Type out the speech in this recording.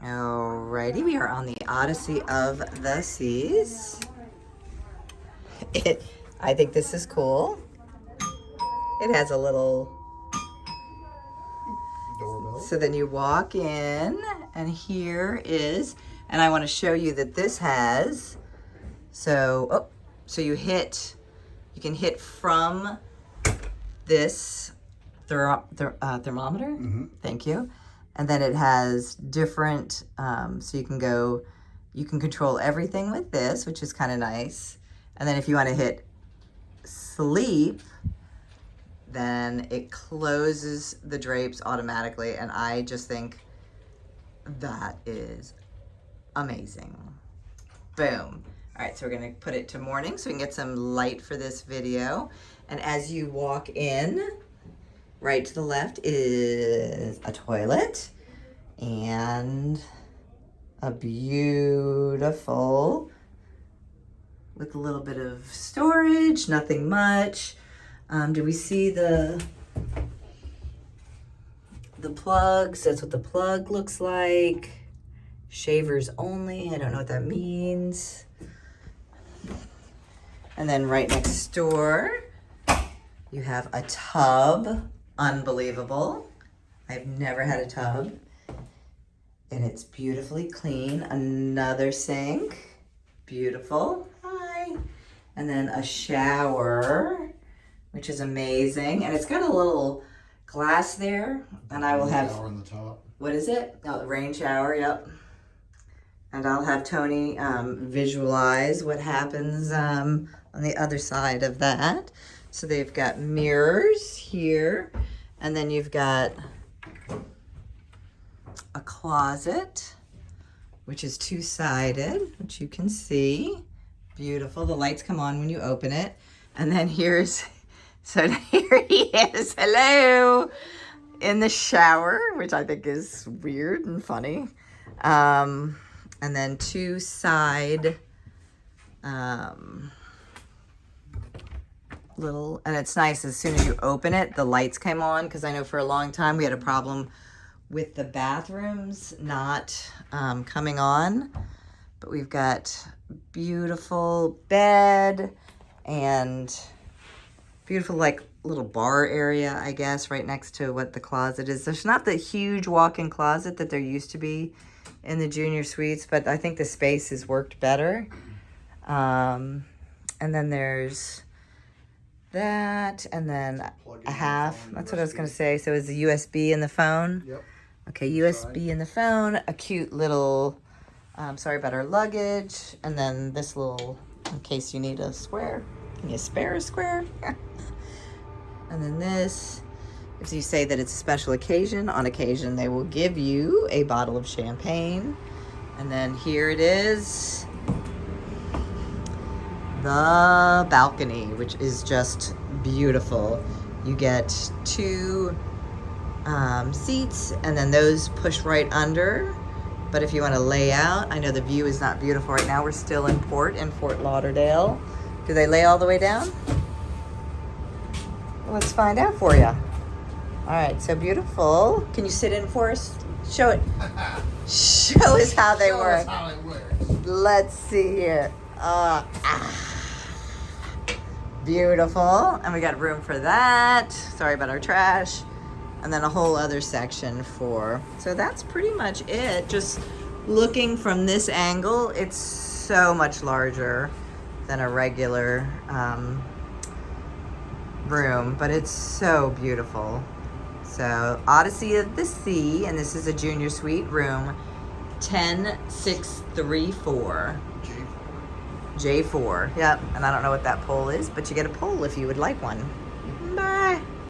Alrighty, we are on the Odyssey of the Seas. I think this is cool. It has a little doorbell. So then you walk in, and here is, and I want to show you that this has, so you can hit from this thermometer. Mm-hmm. Thank you. And then it has different, so you can control everything with this, which is kind of nice. And then if you want to hit sleep, then it closes the drapes automatically. And I just think that is amazing. Boom. All right, so we're gonna put it to morning so we can get some light for this video. And as you walk in, right to the left is a toilet and a beautiful, with a little bit of storage, nothing much. Do we see the plugs? That's what the plug looks like. Shavers only, I don't know what that means. And then right next door, you have a tub. Unbelievable. I've never had a tub. And it's beautifully clean. Another sink. Beautiful. Hi. And then a shower, which is amazing. And it's got a little glass there. And I will have... shower on the top. What is it? Oh, the rain shower, yep. And I'll have Tony visualize what happens on the other side of that. So they've got mirrors here, and then you've got a closet, which is two-sided, which you can see. Beautiful. The lights come on when you open it. And then here he is. Hello. In the shower, which I think is weird and funny. And then two side little, and it's nice as soon as you open it, the lights came on, because I know for a long time we had a problem with the bathrooms not coming on. But we've got beautiful bed and beautiful like little bar area, I guess, right next to what the closet is. There's not the huge walk-in closet that there used to be in the junior suites, but I think the space has worked better. And then there's that, and then a half. That's what I was going to say. So is the USB in the phone? Yep. Okay, USB in the phone. A cute little, sorry about our luggage. And then this little, in case you need a square. Can you spare a square? And then this, if you say that it's a special occasion, on occasion they will give you a bottle of champagne. And then here it is, the balcony, which is just beautiful. You get two seats, and then those push right under. But if you want to lay out, I know the view is not beautiful right now. We're still in Fort Lauderdale. Do they lay all the way down? Let's find out for you. All right, so beautiful. Can you sit in for us? Show it. Show us how they work. How it works. Let's see here. Beautiful. And we got room for that. Sorry about our trash. And then a whole other section for... So that's pretty much it. Just looking from this angle, it's so much larger than a regular room, but it's so beautiful. So Odyssey of the Sea, and this is a junior suite, room 10634. J4. Yep. And I don't know what that pole is, but you get a pole if you would like one. Bye.